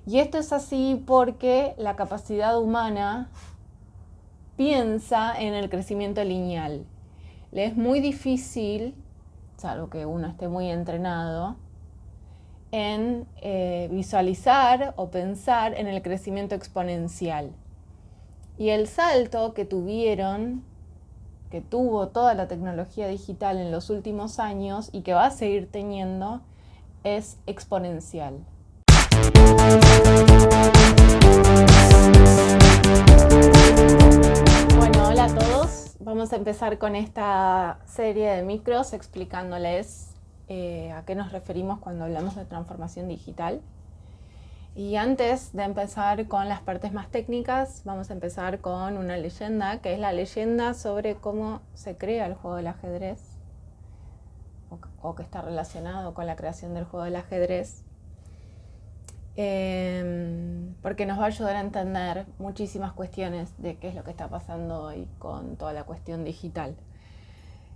Y esto es así porque la capacidad humana piensa en el crecimiento lineal. Le es muy difícil, salvo que uno esté muy entrenado, en visualizar o pensar en el crecimiento exponencial. Y el salto que tuvo toda la tecnología digital en los últimos años y que va a seguir teniendo, es exponencial. Bueno, hola a todos. Vamos a empezar con esta serie de micros explicándoles a qué nos referimos cuando hablamos de transformación digital. Y antes de empezar con las partes más técnicas, vamos a empezar con una leyenda, que es la leyenda sobre cómo se crea el juego del ajedrez, o que está relacionado con la creación del juego del ajedrez, porque nos va a ayudar a entender muchísimas cuestiones de qué es lo que está pasando hoy con toda la cuestión digital.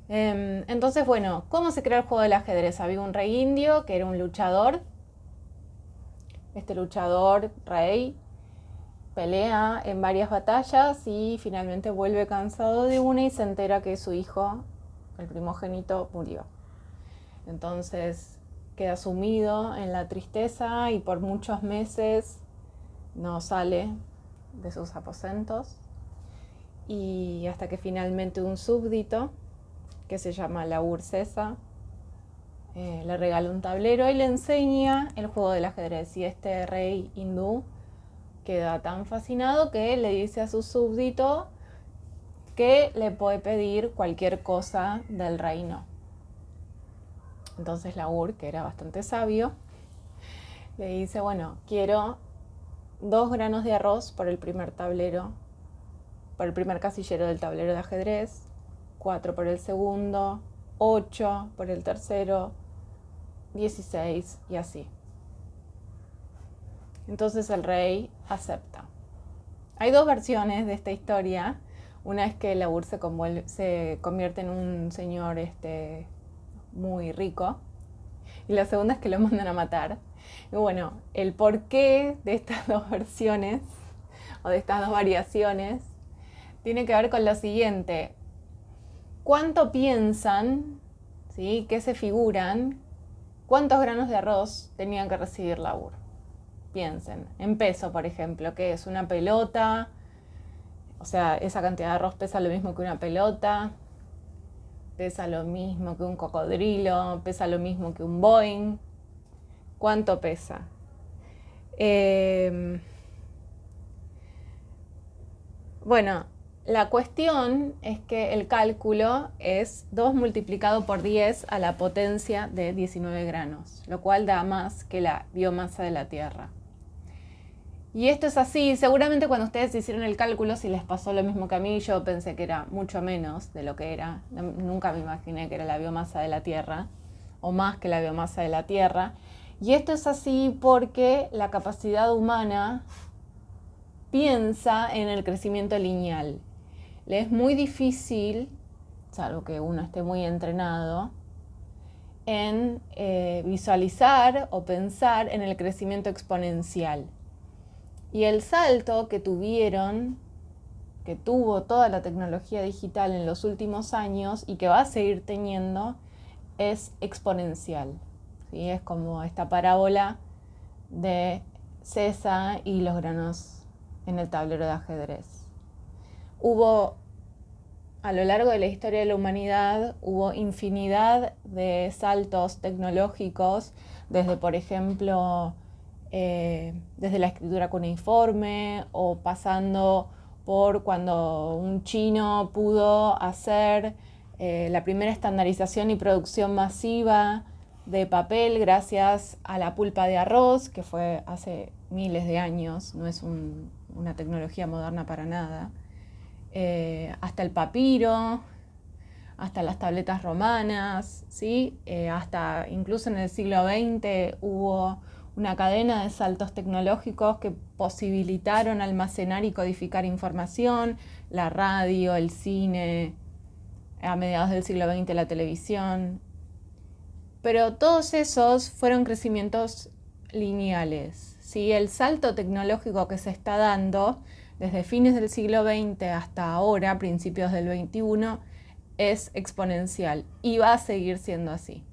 Entonces, bueno, ¿cómo se crea el juego del ajedrez? Había un rey indio que era un luchador. Este luchador, rey, pelea en varias batallas y finalmente vuelve cansado de una y se entera que su hijo, el primogénito, murió. Entonces queda sumido en la tristeza y por muchos meses no sale de sus aposentos, y hasta que finalmente un súbdito que se llama Laur Sesa le regala un tablero y le enseña el juego del ajedrez. Y este rey hindú queda tan fascinado que le dice a su súbdito que le puede pedir cualquier cosa del reino. Entonces Laur, que era bastante sabio, le dice, bueno, quiero 2 granos de arroz por el primer tablero, por el primer casillero del tablero de ajedrez, 4 por el segundo, 8 por el tercero, 16 y así. Entonces el rey acepta. Hay 2 versiones de esta historia. Una es que Laur se convierte en un señor muy rico, y la segunda es que lo mandan a matar. Y bueno, el porqué de estas 2 versiones o de estas 2 variaciones tiene que ver con lo siguiente: ¿cuánto piensan, ¿sí? ¿Qué se figuran? ¿Cuántos granos de arroz tenían que recibir Laur? Piensen, en peso, por ejemplo, ¿qué es? Una pelota. O sea, esa cantidad de arroz pesa lo mismo que una pelota, pesa lo mismo que un cocodrilo, pesa lo mismo que un Boeing. ¿Cuánto pesa? Bueno, la cuestión es que el cálculo es 2 multiplicado por 10 a la potencia de 19 granos, lo cual da más que la biomasa de la Tierra. Y esto es así, seguramente cuando ustedes hicieron el cálculo, si les pasó lo mismo que a mí, yo pensé que era mucho menos de lo que era. Nunca me imaginé que era la biomasa de la Tierra, o más que la biomasa de la Tierra. Y esto es así porque la capacidad humana piensa en el crecimiento lineal. Le es muy difícil, salvo que uno esté muy entrenado, en visualizar o pensar en el crecimiento exponencial. Y el salto que tuvo toda la tecnología digital en los últimos años y que va a seguir teniendo, es exponencial. ¿Sí? Es como esta parábola de Sesa y los granos en el tablero de ajedrez. A lo largo de la historia de la humanidad, hubo infinidad de saltos tecnológicos, desde, por ejemplo, desde la escritura cuneiforme, o pasando por cuando un chino pudo hacer la primera estandarización y producción masiva de papel gracias a la pulpa de arroz, que fue hace miles de años, no es una tecnología moderna para nada, hasta el papiro, hasta las tabletas romanas, ¿sí? Hasta incluso en el siglo XX hubo una cadena de saltos tecnológicos que posibilitaron almacenar y codificar información: la radio, el cine, a mediados del siglo XX la televisión. Pero todos esos fueron crecimientos lineales, ¿sí? El salto tecnológico que se está dando desde fines del siglo XX hasta ahora, principios del XXI, es exponencial y va a seguir siendo así.